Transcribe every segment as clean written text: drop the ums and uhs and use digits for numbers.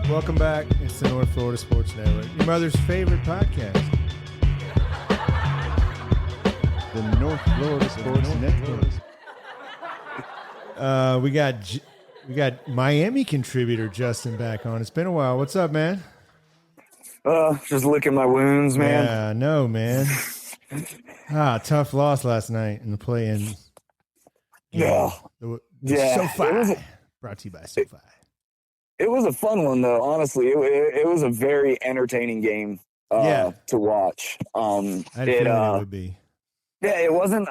up? Welcome back. It's the North Florida Sports Network, your mother's favorite podcast. The North Florida Sports Network. We got Miami contributor Justin back on. It's been a while. What's up, man? Just licking my wounds, man. Yeah, no, man. Tough loss last night in the play-in. Yeah. SoFi. Brought to you by SoFi. It was a fun one, though. Honestly, it was a very entertaining game to watch. I had a feeling it would be. Yeah, it wasn't.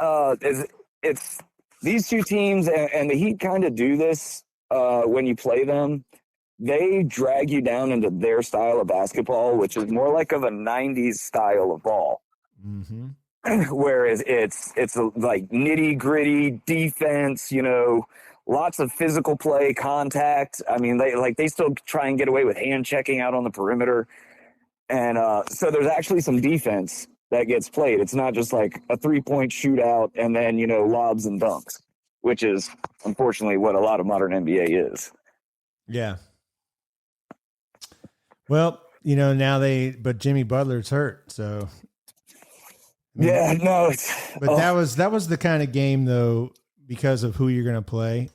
It's these two teams, and the Heat kind of do this when you play them. They drag you down into their style of basketball, which is more like of a 90s style of ball. Mm-hmm. Whereas it's like nitty gritty defense, lots of physical play, contact. I mean, they still try and get away with hand checking out on the perimeter. And so there's actually some defense that gets played. It's not just like a 3-point shootout and then, lobs and dunks, which is unfortunately what a lot of modern NBA is. Yeah. Well, but Jimmy Butler's hurt. So. Yeah, no. But that was the kind of game, though, because of who you're going to play.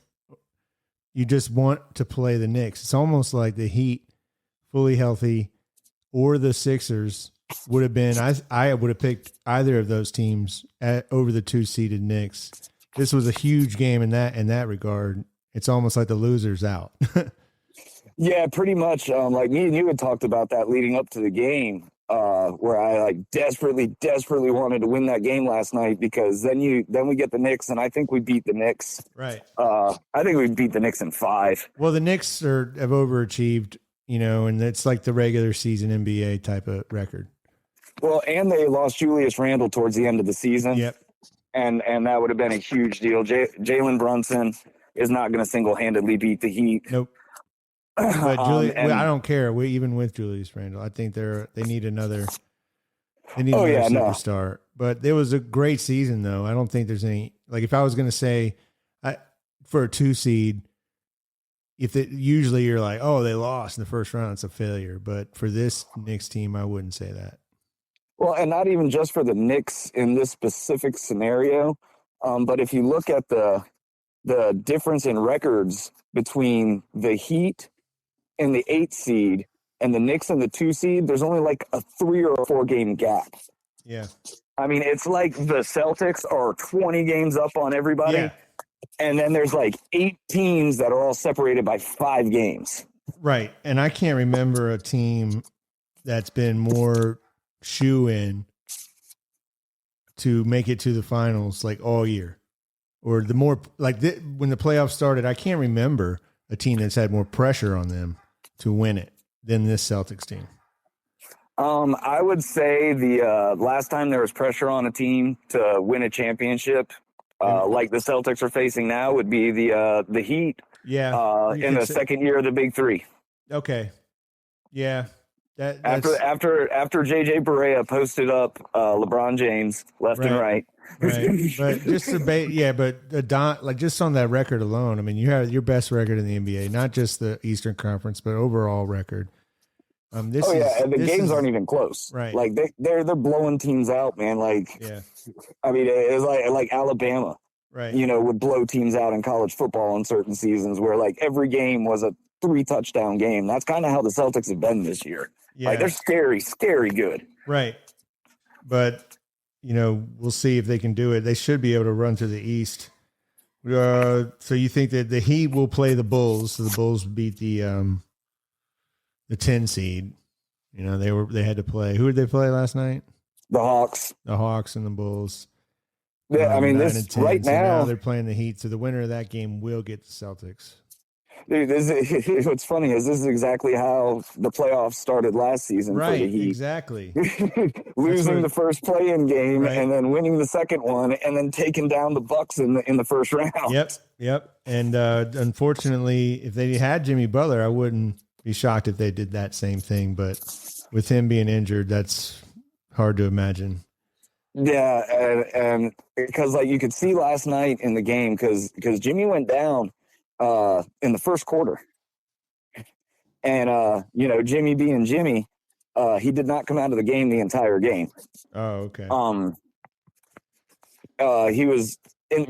You just want to play the Knicks. It's almost like the Heat, fully healthy, or the Sixers would have been. I would have picked either of those teams over the 2-seeded Knicks. This was a huge game in that regard. It's almost like the loser's out. Yeah, pretty much. Like me and you had talked about that leading up to the game. Where I desperately wanted to win that game last night because then we get the Knicks and I think we beat the Knicks. Right. I think we beat the Knicks in 5. Well, the Knicks have overachieved, and it's like the regular season NBA type of record. Well, and they lost Julius Randle towards the end of the season. Yep. And that would have been a huge deal. Jalen Brunson is not going to single-handedly beat the Heat. Nope. But I don't care. Even with Julius Randle, I think they need another. They need another superstar. No. But it was a great season, though. I don't think there's any if I was going to say, for a 2-seed, usually you're like, oh, they lost in the first round, it's a failure. But for this Knicks team, I wouldn't say that. Well, and not even just for the Knicks in this specific scenario, but if you look at the difference in records between the Heat in the 8 seed and the Knicks in the 2 seed, there's only like a 3 or 4 game gap. Yeah. I mean, it's like the Celtics are 20 games up on everybody. Yeah. And then there's like 8 teams that are all separated by 5 games. Right. And I can't remember a team that's been more shoe-in to make it to the finals all year. Or the more when the playoffs started, I can't remember a team that's had more pressure on them to win it than this Celtics team. I would say the last time there was pressure on a team to win a championship, like the Celtics are facing now, would be the Heat. Yeah, in the second year of the Big Three. Okay. Yeah. After JJ Barea posted up LeBron James left and right. Right. But just just on that record alone, I mean, you have your best record in the NBA, not just the Eastern Conference, but overall record. And the games aren't even close. Right. Like they're blowing teams out, man. I mean, it's like Alabama, right? Would blow teams out in college football in certain seasons where every game was a 3-touchdown game. That's kind of how the Celtics have been this year. Yeah. They're scary good. Right. But we'll see if they can do it. They should be able to run through the East. So you think that the Heat will play the Bulls? So the Bulls beat the 10 seed. They had to play. Who did they play last night? The Hawks. The Hawks and the Bulls. Yeah, I mean, this right now they're playing the Heat. So the winner of that game will get the Celtics. Dude, what's funny is this is exactly how the playoffs started last season for the Heat. Exactly. Losing the first play-in game and then winning the second one and then taking down the Bucs in the first round. Yep. And unfortunately, if they had Jimmy Butler, I wouldn't be shocked if they did that same thing. But with him being injured, that's hard to imagine. Yeah, and because you could see last night in the game because Jimmy went down in the first quarter. And Jimmy being Jimmy, he did not come out of the game the entire game. Oh, okay. He was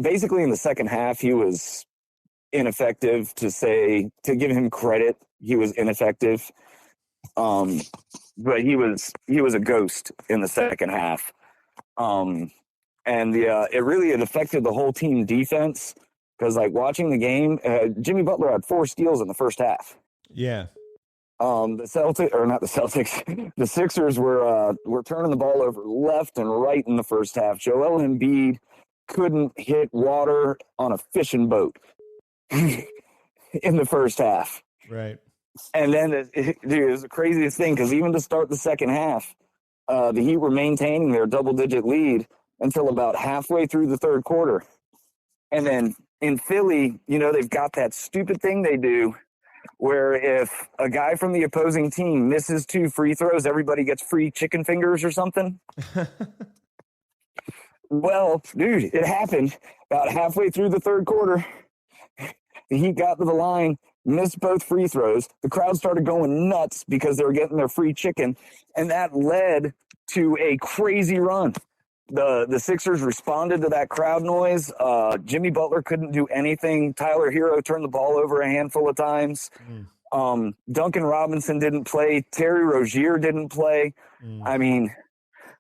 basically in the second half. He was ineffective. To give him credit, he was ineffective. But he was a ghost in the second half. It affected the whole team defense because, like, watching the game, Jimmy Butler had 4 steals in the first half. Yeah. The Sixers were turning the ball over left and right in the first half. Joel Embiid couldn't hit water on a fishing boat in the first half. Right. And then it was the craziest thing because even to start the second half, the Heat were maintaining their double-digit lead until about halfway through the third quarter. And then in Philly, they've got that stupid thing they do where if a guy from the opposing team misses 2 free throws, everybody gets free chicken fingers or something. Well, dude, it happened about halfway through the third quarter. The Heat got to the line, missed both free throws. The crowd started going nuts because they were getting their free chicken, and that led to a crazy run. The Sixers responded to that crowd noise. Jimmy Butler couldn't do anything. Tyler Hero turned the ball over a handful of times. Duncan Robinson didn't play. Terry Rozier didn't play. I mean,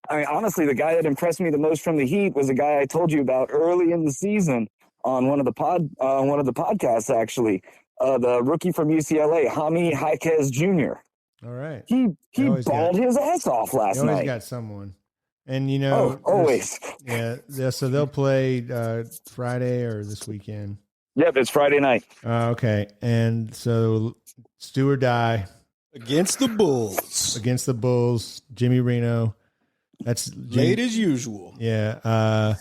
honestly, the guy that impressed me the most from the Heat was a guy I told you about early in the season on one of the podcasts, actually. The rookie from UCLA, Jaime Jaquez Jr. All right. He balled his ass off last night. Always got someone. And, always. Yeah. So they'll play Friday or this weekend. Yep, it's Friday night. Okay. And so it's do or die. Against the Bulls. Jimmy Reno. That's late as usual. Yeah.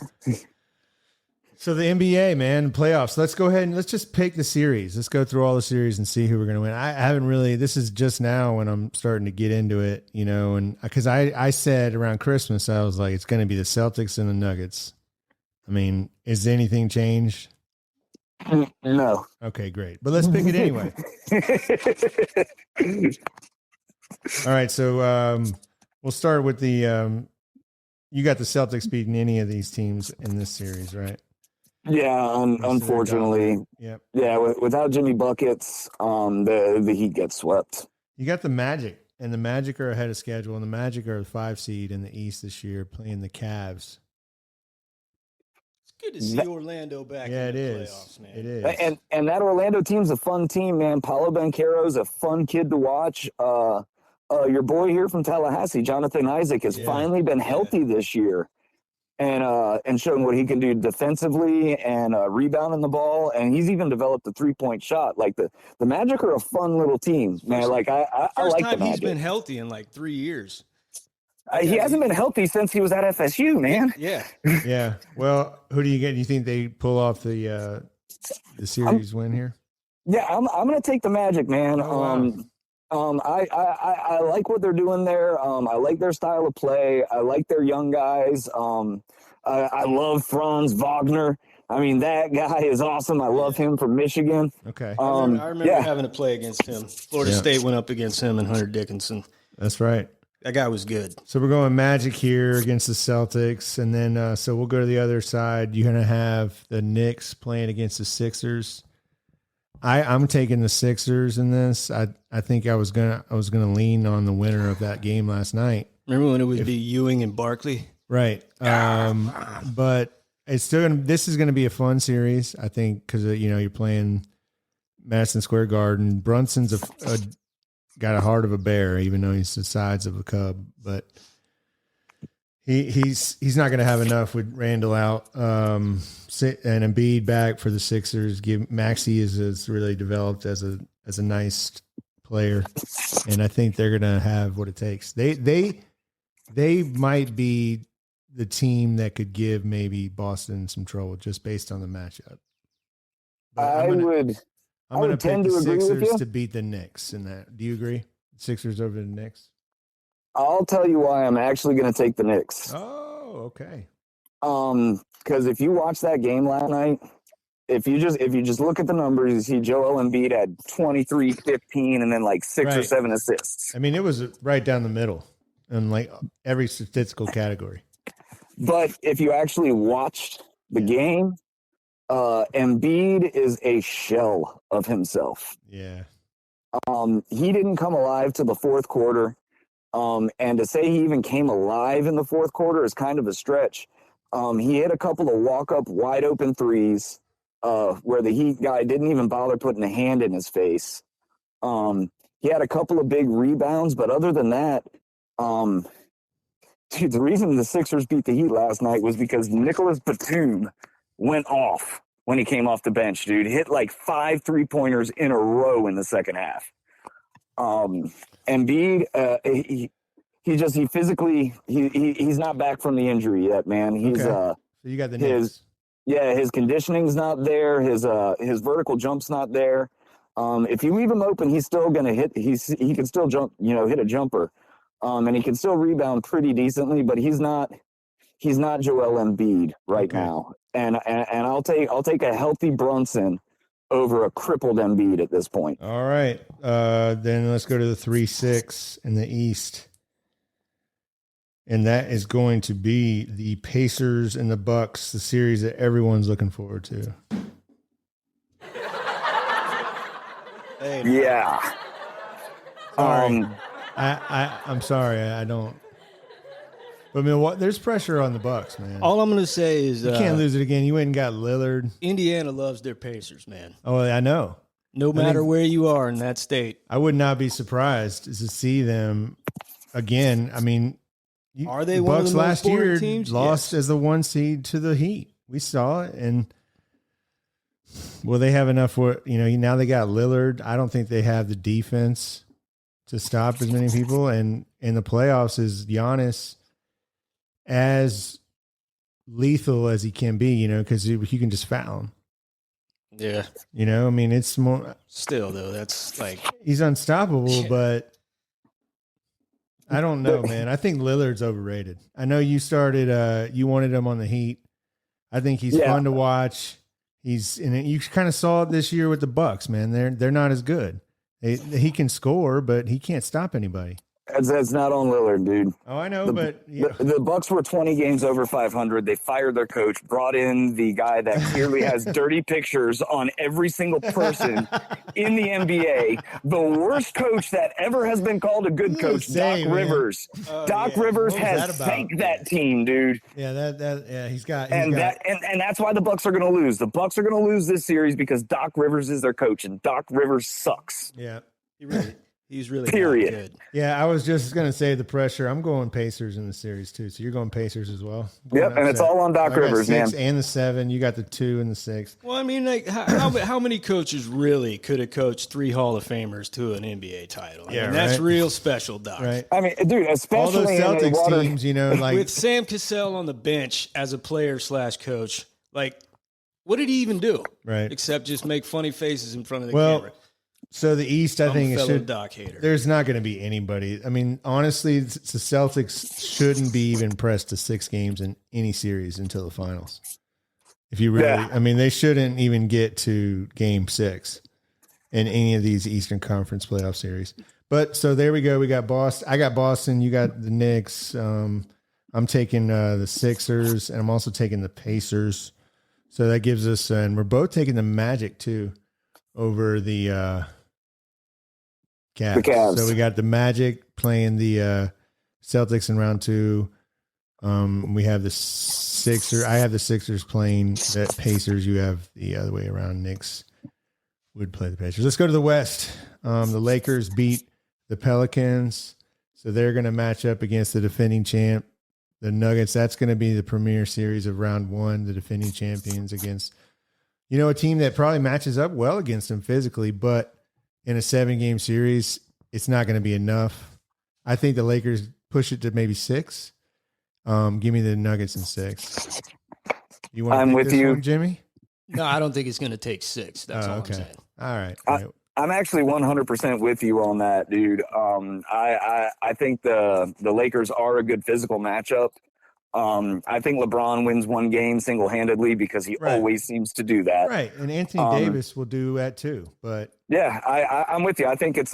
So the NBA, man, playoffs. Let's go ahead and let's just pick the series. Let's go through all the series and see who we're going to win. I haven't really. This is just now when I'm starting to get into it, and because I said around Christmas, I was like, it's going to be the Celtics and the Nuggets. I mean, is anything changed? No. Okay, great. But let's pick it anyway. All right, so we'll start with the. You got the Celtics beating any of these teams in this series, right? Yeah, unfortunately. Yep. Yeah, without Jimmy Buckets, the Heat gets swept. You got the Magic, and the Magic are ahead of schedule, and the Magic are the 5 seed in the East this year, playing the Cavs. It's good to see Orlando back in the playoffs, man. It is. And that Orlando team's a fun team, man. Paolo Banchero's a fun kid to watch. Your boy here from Tallahassee, Jonathan Isaac, has finally been healthy this year. And showing what he can do defensively and rebounding the ball, and he's even developed a 3-point shot. Like the Magic are a fun little team, man. Like I like the Magic. He's been healthy in like 3 years. He hasn't been healthy since he was at FSU, man. Yeah. Yeah. Well, who do you get? Do you think they pull off the series win here? Yeah, I'm gonna take the Magic, man. Oh, wow. I like what they're doing there. I like their style of play. I like their young guys. I love Franz Wagner. I mean, that guy is awesome. I love him from Michigan. Okay. I remember having to play against him. Florida State went up against him and Hunter Dickinson. That's right. That guy was good. So we're going Magic here against the Celtics, and then so we'll go to the other side. You're going to have the Knicks playing against the Sixers. I'm taking the Sixers in this. I think I was gonna lean on the winner of that game last night. Remember when it would be Ewing and Barkley? Right. But it's still this is gonna be a fun series, I think, because you're playing Madison Square Garden. Brunson's got a heart of a bear, even though he's the size of a cub, but he's not going to have enough with Randall out and Embiid back for the Sixers. Maxey is really developed as a nice player, and I think they're going to have what it takes. They might be the team that could give maybe Boston some trouble just based on the matchup. I'm going to pick the Sixers to beat the Knicks in that. Do you agree? Sixers over the Knicks? I'll tell you why I'm actually going to take the Knicks. Oh, okay. Because if you watch that game last night, if you just look at the numbers, you see Joel Embiid had 23, 15, and then like 6 or 7 assists. I mean, it was right down the middle in like every statistical category. But if you actually watched the game, Embiid is a shell of himself. Yeah. He didn't come alive to the fourth quarter. And to say he even came alive in the fourth quarter is kind of a stretch. He hit a couple of walk-up wide-open threes where the Heat guy didn't even bother putting a hand in his face. He had a couple of big rebounds, but other than that, dude, the reason the Sixers beat the Heat last night was because Nicholas Batum went off when he came off the bench, dude. Hit like 5 3-pointers in a row in the second half. Embiid, he physically, he's not back from the injury yet, man. He's so you got the Knicks. His conditioning's not there. His vertical jump's not there. If you leave him open, he's still gonna hit. He can still jump, hit a jumper, and he can still rebound pretty decently. But he's not Joel Embiid right now. And I'll take a healthy Brunson over a crippled Embiid at this point. All right, then let's go to the 3-6 in the East. And that is going to be the Pacers and the Bucs, the series that everyone's looking forward to. Yeah. Sorry. I'm sorry. I don't. But I mean, there's pressure on the Bucs, man. All I'm going to say is you can't lose it again. You went and got Lillard. Indiana loves their Pacers, man. Oh, I know. No matter where you are in that state. I would not be surprised to see them again. I mean, are they the one Bucs of the last year teams? Lost as the 1 seed to the Heat. We saw it, and will they have enough for now they got Lillard. I don't think they have the defense to stop as many people. And in the playoffs, is Giannis as lethal as he can be? Because he can just foul him. Yeah. I mean, it's more. Still, though, that's like he's unstoppable, but. I don't know, man. I think Lillard's overrated. I know you started, you wanted him on the Heat. I think he's fun to watch. You kind of saw it this year with the Bucs, man. They're not as good. He can score, but he can't stop anybody. That's not on Lillard, dude. Oh, I know, but the Bucs were 20 games over 500. They fired their coach, brought in the guy that clearly has dirty pictures on every single person in the NBA. The worst coach that ever has been called a good coach, Doc Rivers. Doc Rivers has tanked that team, dude. Yeah, he's got, and that's why the Bucs are going to lose. The Bucs are going to lose this series because Doc Rivers is their coach, and Doc Rivers sucks. Yeah, he's really good. Yeah, I was just going to say the pressure. I'm going Pacers in the series too. So you're going Pacers as well. Yep, and it's all on Doc Rivers, man. 6 and the 7. You got the 2 and the 6. Well, I mean, like how many coaches really could have coached 3 Hall of Famers to an NBA title? That's real special, Doc. Right. I mean, dude, especially all those Celtics teams, like with Sam Cassell on the bench as a player/coach. Like, what did he even do? Right. Except just make funny faces in front of the camera. So the East, I think Doc hater. There's not going to be anybody. I mean, honestly, the Celtics shouldn't be even pressed to 6 games in any series until the finals. If you really, I mean, they shouldn't even get to game 6 in any of these Eastern Conference playoff series. But so there we go. We got Boston. I got Boston. You got the Knicks. I'm taking the Sixers, and I'm also taking the Pacers. So that gives us, and we're both taking the Magic too over the Cavs. The Cavs. So we got the Magic playing the Celtics in round 2. We have the Sixers. I have the Sixers playing the Pacers. You have the other way around. Knicks would play the Pacers. Let's go to the West. The Lakers beat the Pelicans, so they're going to match up against the defending champ, the Nuggets. That's going to be the premier series of round 1. The defending champions against, a team that probably matches up well against them physically, but in a 7-game series, it's not going to be enough. I think the Lakers push it to maybe 6. Give me the Nuggets in 6. You want? I'm with you, one, Jimmy. No, I don't think it's going to take 6. That's all I'm saying. All right. I'm actually 100% with you on that, dude. I think the Lakers are a good physical matchup. I think LeBron wins one game single-handedly because he always seems to do that. Right, and Anthony Davis will do that too. But yeah, I'm with you. I think it's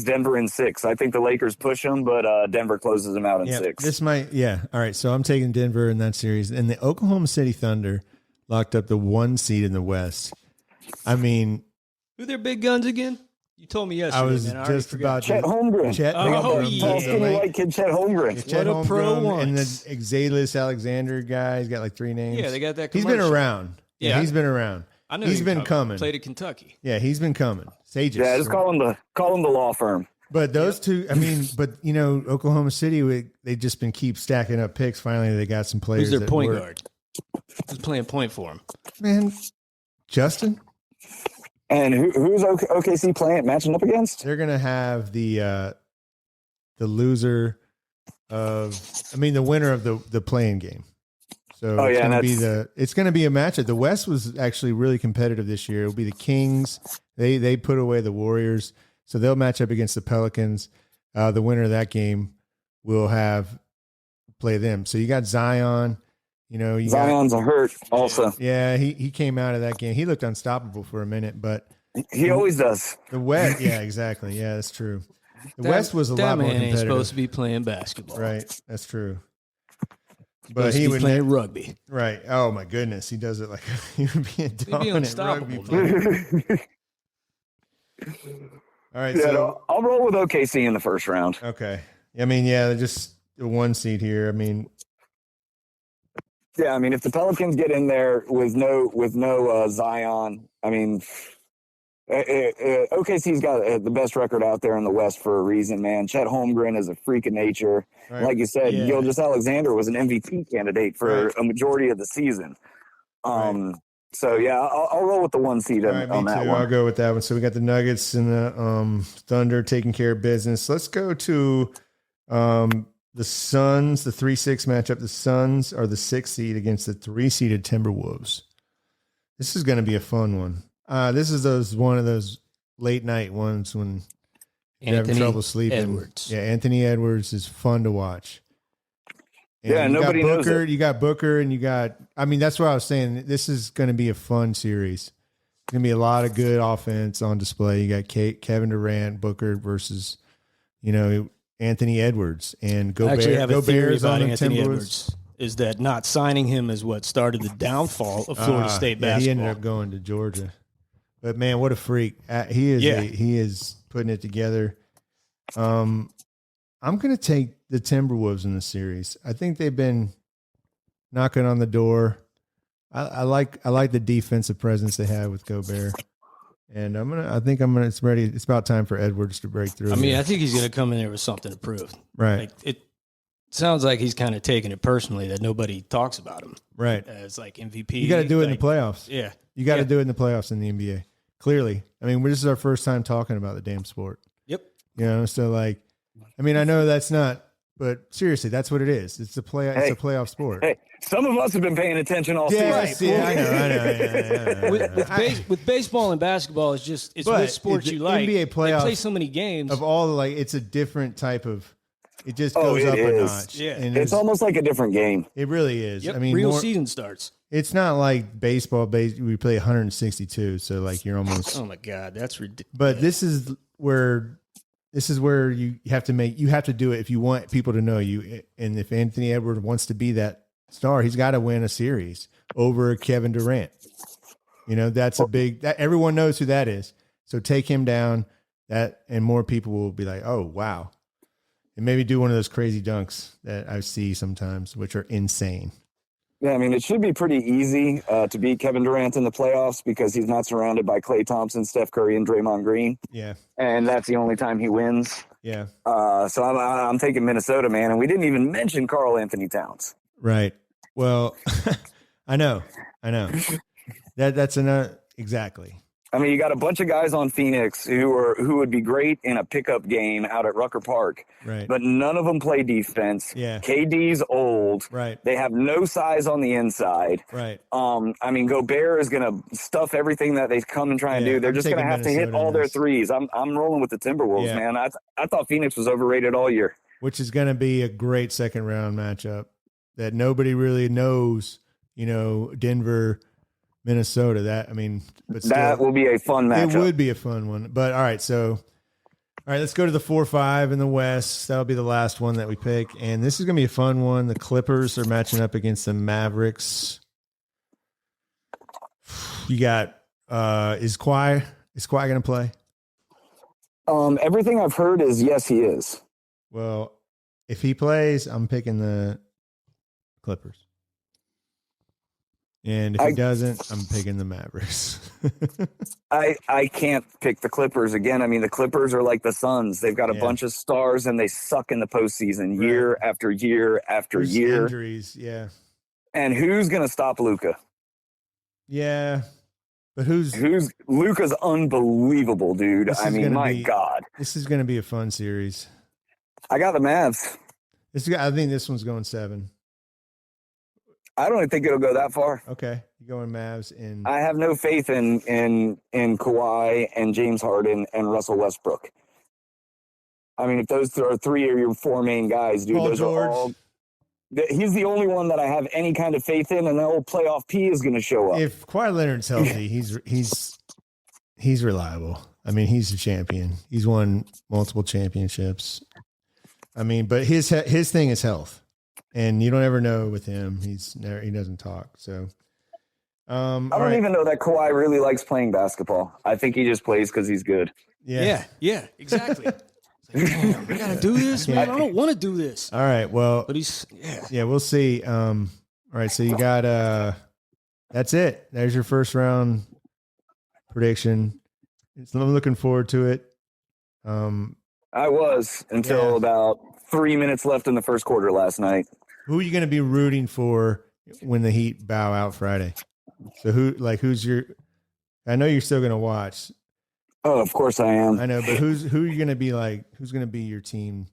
Denver in 6. I think the Lakers push them, but Denver closes them out in 6. This might, all right. So I'm taking Denver in that series, and the Oklahoma City Thunder locked up the 1 seed in the West. I mean, who their big guns again? You told me yesterday. I was just about Chet Holmgren. Tall, skinny white kid, Chet Holmgren. Chet Holmgren pro and the Xalis Alexander guy. He's got like 3 names. Yeah, they got that. He's been around. Yeah, he's been around. I know he's been coming. Played at Kentucky. Yeah, he's been coming. Sages. Yeah, just call him the law firm. But those two, I mean, Oklahoma City, they just been keep stacking up picks. Finally, they got some players. Who's their point guard? Who's playing point for him? Man, Justin. And who's OKC matching up against? They're gonna have the loser of, the winner of the playing game. So it's gonna be a matchup. The West was actually really competitive this year. It'll be the Kings. They put away the Warriors, so they'll match up against the Pelicans. The winner of that game will play them. So you got Zion. Zion's a hurt also. Yeah, he came out of that game. He looked unstoppable for a minute, but he always does. The West, yeah, exactly. Yeah, that's true. The West was a lot more competitive. Ain't supposed to be playing basketball, right? That's true. But he would play rugby, right? Oh my goodness, he does it like he would be a dominant rugby All right, yeah, so I'll roll with OKC in the first round. Okay, they're just the 1 seed here. Yeah, if the Pelicans get in there with no Zion, OKC's got the best record out there in the West for a reason, man. Chet Holmgren is a freak of nature. Right. Like you said, Gilgeous-Alexander was an MVP candidate for a majority of the season. So, yeah, I'll roll with the 1 seed on that one. I'll go with that one. So we got the Nuggets and the Thunder taking care of business. Let's go to the Suns, the 3-6 matchup. The Suns are the 6th seed against the 3-seeded Timberwolves. This is going to be a fun one. This is one of those late night ones when you're having trouble sleeping. Edwards. Yeah, Anthony Edwards is fun to watch. And nobody knows it. You got Booker, and you got. That's what I was saying. This is going to be a fun series. It's going to be a lot of good offense on display. You got Kevin Durant, Booker versus, Anthony Edwards and Gobert. I actually have a theory about Anthony Timberwolves. Edwards. Is that not signing him is what started the downfall of Florida State basketball? He ended up going to Georgia. But man, what a freak! He is. He is putting it together. I'm going to take the Timberwolves in the series. I think they've been knocking on the door. I like the defensive presence they have with Gobert, and it's ready. It's about time for Edwards to break through. I think he's going to come in there with something to prove. Right. It sounds like he's kind of taking it personally that nobody talks about him. Right. As like MVP. You got to do it in the playoffs. Yeah. You got to do it in the playoffs in the NBA. Clearly. this is our first time talking about the damn sport. Yep. So I know that's not, but seriously, that's what it is. It's a playoff sport. Hey, some of us have been paying attention all season. Yeah, I know. With baseball and basketball, it's what sports you like. NBA playoffs, they play so many games. Of all it's a different type of. It just goes up a notch. Yeah, and it's almost like a different game. It really is. Yep. Real season starts. It's not like baseball. We play 162, so you're almost. Oh my God, that's ridiculous. But this is where you have to do it if you want people to know you. And if Anthony Edwards wants to be that star, he's got to win a series over Kevin Durant. That's a big. That everyone knows who that is. So take him down. And more people will be like, oh wow. And maybe do one of those crazy dunks that I see sometimes, which are insane. Yeah, it should be pretty easy to beat Kevin Durant in the playoffs because he's not surrounded by Klay Thompson, Steph Curry, and Draymond Green. Yeah. And that's the only time he wins. Yeah. So I'm taking Minnesota, man. And we didn't even mention Karl Anthony Towns. Right. Well, I know. That's enough. Exactly. You got a bunch of guys on Phoenix who would be great in a pickup game out at Rucker Park, right? But none of them play defense. Yeah, KD's old, right? They have no size on the inside, right? Gobert is going to stuff everything that they come and try and do. They're just going to have to hit all their threes. I'm rolling with the Timberwolves, man. I thought Phoenix was overrated all year, which is going to be a great second round matchup. that nobody really knows. Denver, Minnesota. But still, that will be a fun matchup. It would be a fun one. But all right, let's go to the 4-5 in the West. That'll be the last one that we pick, and this is gonna be a fun one. The Clippers are matching up against the Mavericks. You got is Kawhi gonna play? Everything I've heard is yes, he is. Well, if he plays, I'm picking the Clippers. And if he doesn't, I'm picking the Mavericks. I can't pick the Clippers again. I mean, the Clippers are like the Suns. They've got a bunch of stars, and they suck in the postseason year after year after year. Injuries, yeah. And who's going to stop Luka? Yeah, but who's Luka's unbelievable, dude. I mean, my God. This is going to be a fun series. I got the Mavs. I think this one's going 7. I don't even think it'll go that far. Okay, you're going Mavs, and I have no faith in Kawhi and James Harden and Russell Westbrook. I mean, if those are 3 of your 4 main guys, dude, those are all. He's the only one that I have any kind of faith in, and the old playoff P is going to show up. If Kawhi Leonard's healthy, he's reliable. I mean, he's a champion. He's won multiple championships. I mean, but his thing is health. And you don't ever know with him. He doesn't talk. So I don't even know that Kawhi really likes playing basketball. I think he just plays because he's good. Yeah, exactly. Like, we gotta do this, man. I don't want to do this. All right, well, but he's we'll see. All right, so you got that's it. There's your first round prediction. I'm looking forward to it. I was until about 3 minutes left in the first quarter last night. Who are you going to be rooting for when the Heat bow out Friday? So who's your? I know you're still going to watch. Oh, of course I am. I know, but who are you going to be like? Who's going to be your team?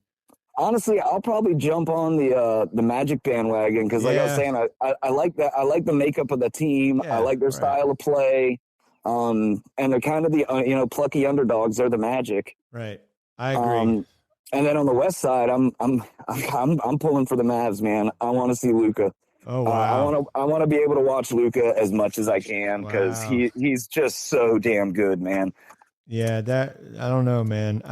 Honestly, I'll probably jump on the Magic bandwagon because, like I was saying, I like that. I like the makeup of the team. I like their style of play. And they're kind of the plucky underdogs. They're the Magic. Right. I agree. And then on the West side, I'm pulling for the Mavs, man. I want to see Luka. Oh wow! I want to be able to watch Luka as much as I can because he's just so damn good, man. Yeah, I don't know, man.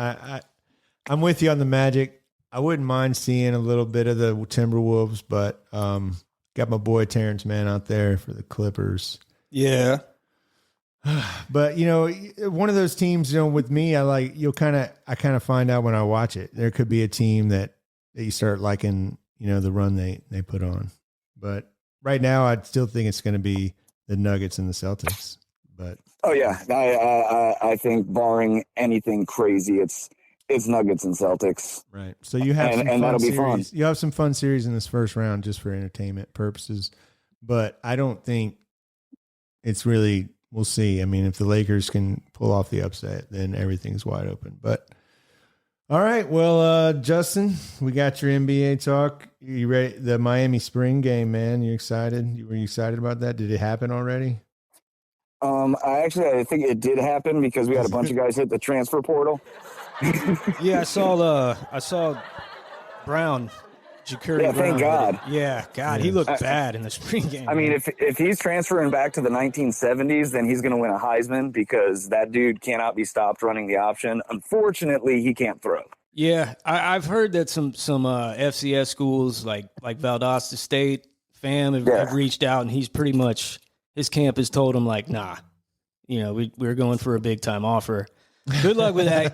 I'm with you on the Magic. I wouldn't mind seeing a little bit of the Timberwolves, but got my boy Terrence Mann out there for the Clippers. Yeah. But one of those teams, with me, I kind of find out when I watch it. There could be a team that you start liking, the run they put on. But right now, I still think it's going to be the Nuggets and the Celtics. But I think barring anything crazy, it's Nuggets and Celtics. Right. So you have and that'll be fun. You have some fun series in this first round just for entertainment purposes. But I don't think it's really. We'll see. I mean, if the Lakers can pull off the upset, then everything's wide open. But all right, well, Justin, we got your NBA talk. You ready? The Miami Spring game, man. You excited? Were you excited about that? Did it happen already? I think it did happen because we had a bunch of guys hit the transfer portal. Yeah, I saw Brown. Yeah, thank God. Yeah, God, he looked bad in the spring game. I mean, if he's transferring back to the 1970s, then he's going to win a Heisman because that dude cannot be stopped running the option. Unfortunately, he can't throw. Yeah, I've heard that some FCS schools like Valdosta State, FAM have reached out, and he's pretty much his camp has told him like, nah, we're going for a big time offer. Good luck with that.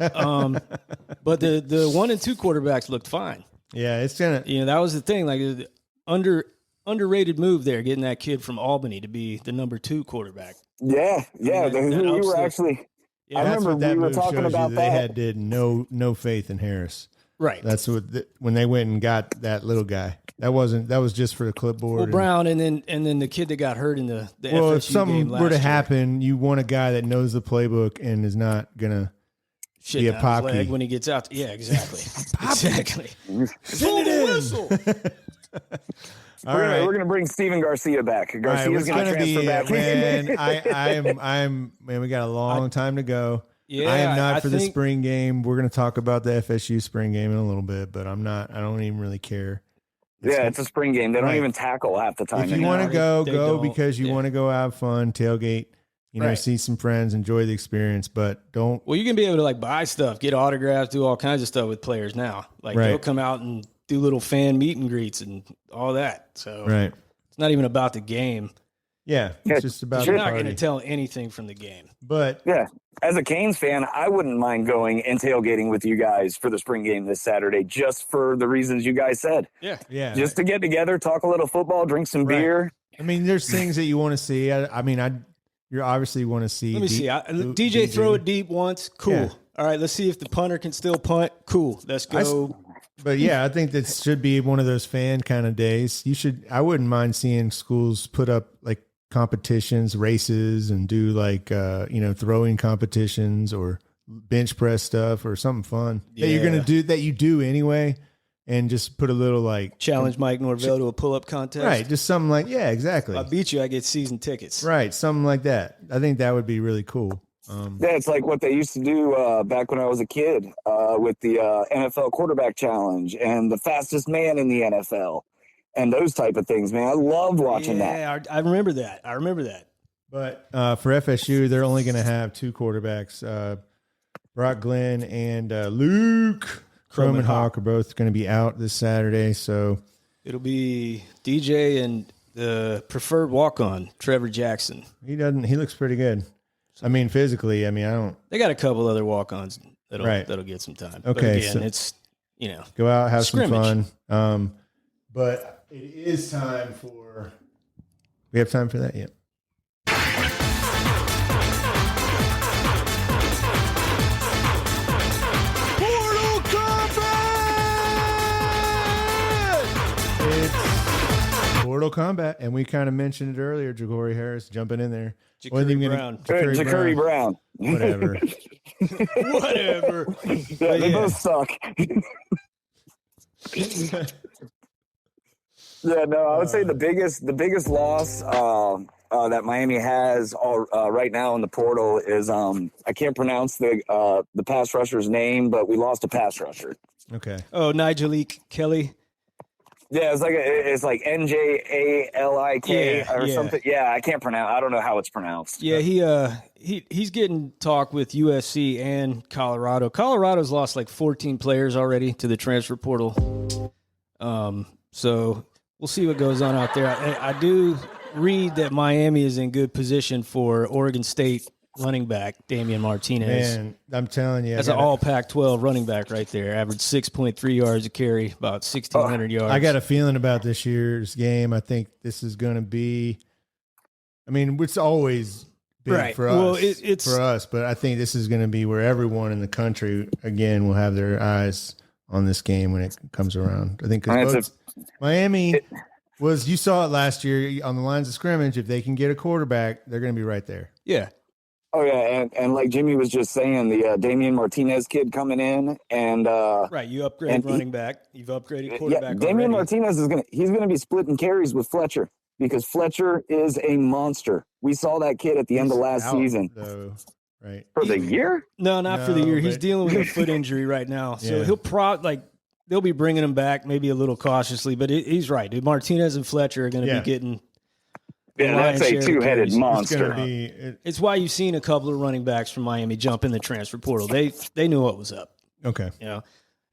But the 1 and 2 quarterbacks looked fine. Yeah, it's gonna. That was the thing. Like underrated move there, getting that kid from Albany to be the number 2 quarterback. Yeah. I remember we were talking about that. They had no faith in Harris. Right. That's what when they went and got that little guy. That was just for the clipboard. Well, Brown and then the kid that got hurt in the FSU well, if something game last were to year. happen, you want a guy that knows the playbook and is not gonna. Shit a pop key when he gets out. Yeah, exactly. Exactly. Send it whistle. We're gonna bring Steven Garcia back. Garcia's gonna transfer back. Man, we got a long time to go. Yeah, I am not for the spring game. We're gonna talk about the FSU spring game in a little bit, but I'm not. I don't even really care. Yeah, it's a spring game. They don't Right. even tackle half the time. If you anymore. want to go, They go don't. because you Yeah. want to go have fun, tailgate, Right. see some friends, enjoy the experience, but don't. Well, you can be able to like buy stuff, get autographs, do all kinds of stuff with players now. Like Right. they'll come out and do little fan meet and greets and all that. So Right. it's not even about the game. Yeah. Yeah, It's just about You're the not going party. to tell anything from the game. But Yeah. As a Canes fan, I wouldn't mind going and tailgating with you guys for the spring game this Saturday, just for the reasons you guys said. Yeah. yeah, Just to get together, talk a little football, drink some Right. beer. I mean, there's things that you want to see. You obviously want to see. Let me see. DJ throw it deep once. Cool. Yeah. All right. Let's see if the punter can still punt. Cool. Let's go. But yeah, I think that should be one of those fan kind of days. I wouldn't mind seeing schools put up like competitions, races, and do like throwing competitions or bench press stuff or something fun that you're gonna do that you do anyway, and just put a little like Challenge Mike Norvell to a pull-up contest. right, just something like exactly, If I beat you, I get season tickets. right, something like that. I think that would be really cool. Yeah, it's like what they used to do back when I was a kid with the NFL quarterback challenge and the fastest man in the NFL and those type of things, man. I loved watching that. Yeah, I remember that. But for FSU, they're only going to have two quarterbacks. Brock Glenn and Luke Cromenhawk are both going to be out this Saturday. So It'll be DJ and the preferred walk-on, Trevor Jackson. he looks pretty good. I mean, physically, I don't They got a couple other walk-ons Right. that'll get some time. Okay, But again, so- it's go out, have Scrimmage. some fun. But it is time for, we have time for that yet? Mortal Kombat! It's Mortal Kombat, and we kind of mentioned it earlier. Ja'Cory Harris jumping in there. Wasn't even gonna- Ja'Cory Brown. Whatever. Whatever. Yeah, they both suck. Yeah, no, I would say the biggest loss that Miami has right now in the portal is I can't pronounce the pass rusher's name, but we lost a pass rusher. Okay. Oh, Nigelique Kelly. Yeah, it's like NJALIK Yeah, or yeah. something. Yeah, I can't pronounce. I don't know how it's pronounced. Yeah, he's getting talk with USC and Colorado. Colorado's lost like 14 players already to the transfer portal. So we'll see what goes on out there. I do read that Miami is in good position for Oregon State running back Damian Martinez. Man, I'm telling you. That's an all Pac-12 running back right there. Averaged 6.3 yards a carry, about 1,600 yards. I got a feeling about this year's game. I think this is going to be, it's always big Right. for us. Well, it's for us, but I think this is going to be where everyone in the country, again, will have their eyes on this game when it comes around. I think because Miami you saw it last year on the lines of scrimmage. If they can get a quarterback, they're going to be right there. Yeah. Oh yeah, and like Jimmy was just saying, the Damian Martinez kid coming in, and Right. You upgrade running back. You've upgraded quarterback. Damian already. Martinez he's gonna be splitting carries with Fletcher because Fletcher is a monster. We saw that kid at the end of last Out, season though, right? for the year. No, not for the No, year. He's but- dealing with a foot injury right now. So Yeah. he'll they'll be bringing him back maybe a little cautiously, but he's right. Dude, Martinez and Fletcher are going to Yeah. be getting Yeah, that's lion's a share of two-headed carries. It's monster. going to be. It's why you've seen a couple of running backs from Miami jump in the transfer portal. They knew what was up, Okay.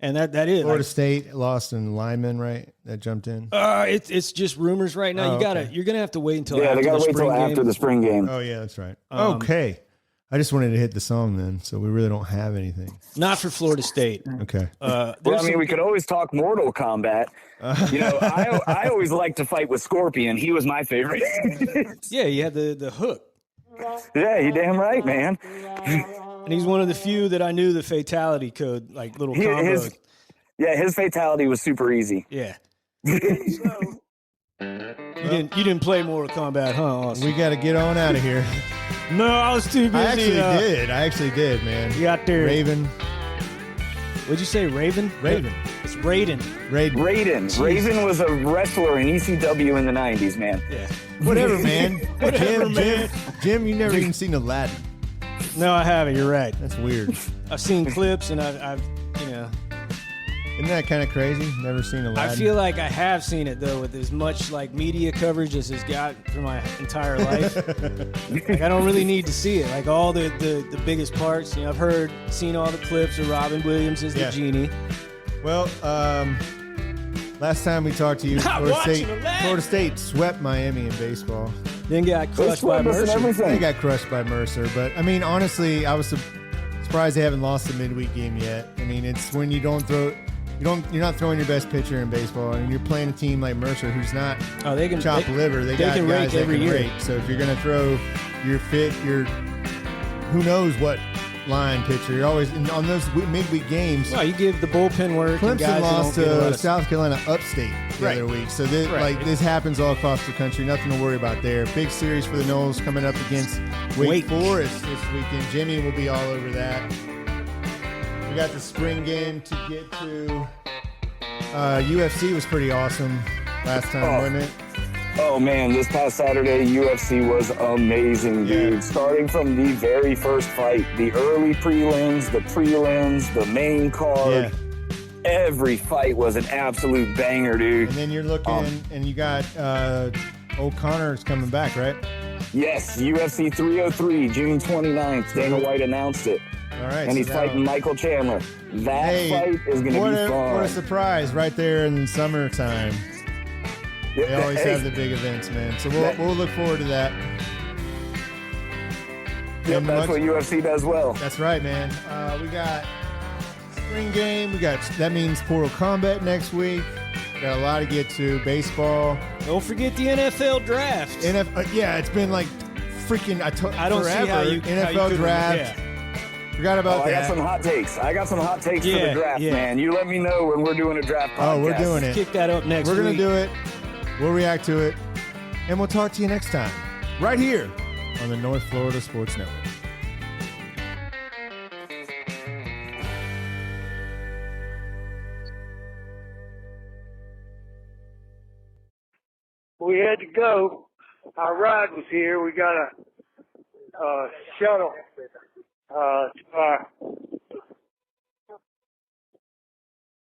and that is Florida State lost in lineman, right? That jumped in. it's just rumors right now. Oh, okay. You're gonna have to wait until Yeah, after they gotta the wait till spring after game. the spring game. Oh yeah, that's right. Okay. I just wanted to hit the song then, so we really don't have anything. Not for Florida State. Okay. Well, I mean, we could always talk Mortal Kombat. I always liked to fight with Scorpion. He was my favorite. Yeah, he had the hook, Yeah, you damn right, man. and he's one of the few that I knew the fatality code, like little combo. His fatality was super easy. Yeah. You didn't play Mortal Kombat, huh? Austin? We got to get on out of here. No, I was too busy. I actually did, man. You got there. Raven. What'd you say, Raven? Raven. It's Raiden. Raiden. Raven was a wrestler in ECW in the 90s, man. Yeah. Whatever, man. Whatever, man. Jim, you never even seen Aladdin. No, I haven't. You're right. That's weird. I've seen clips, and I've Isn't that kind of crazy? Never seen I Aladdin. feel like I have seen it though, with as much like media coverage as it's got for my entire life. Like I don't really need to see it. Like all the biggest parts. You know, I've seen all the clips of Robin Williams as the genie. Well, last time we talked to you, Florida State swept Miami in baseball. Then got crushed by Mercer. They got crushed by Mercer, but I mean, honestly, I was surprised they haven't lost a midweek game yet. I mean, it's when you're not throwing your best pitcher in baseball, and you're playing a team like Mercer, who's not they can chop liver. They got can guys that every can year. rake. So if you're going to throw your who knows what line pitcher, you're always on those midweek games. Well, you give the bullpen work. and Clemson guys lost that don't get a lot to of- South Carolina upstate the other week. So this happens all across the country. Nothing to worry about there. Big series for the Noles coming up against Wake Forest this weekend. Jimmy will be all over that. We got the spring game to get to. UFC was pretty awesome last time, wasn't it? Oh man, this past Saturday, UFC was amazing, dude. Yeah. Starting from the very first fight, the early prelims, the main card. Yeah. Every fight was an absolute banger, dude. And then you're looking, and you got O'Connor's coming back, right? Yes, UFC 303, June 29th. Dana White announced it. All right. And he's fighting Michael Chandler. That fight is going to be fun. What a surprise right there in summertime. They always have the big events, man. So we'll look forward to that. Yep, that's what UFC does well. That's right, man. We got spring game. That means Portal Combat next week. Got a lot to get to. Baseball. Don't forget the NFL draft. It's been like freaking. I don't forever. see how you NFL could draft. Forgot about that. I got some hot takes for the draft, man. You let me know when we're doing a draft podcast. Oh, we're doing it. Kick that up next week. We're going to do it. We'll react to it. And we'll talk to you next time. Right here on the North Florida Sports Network. We had to go. Our ride was here. We got a shuttle to our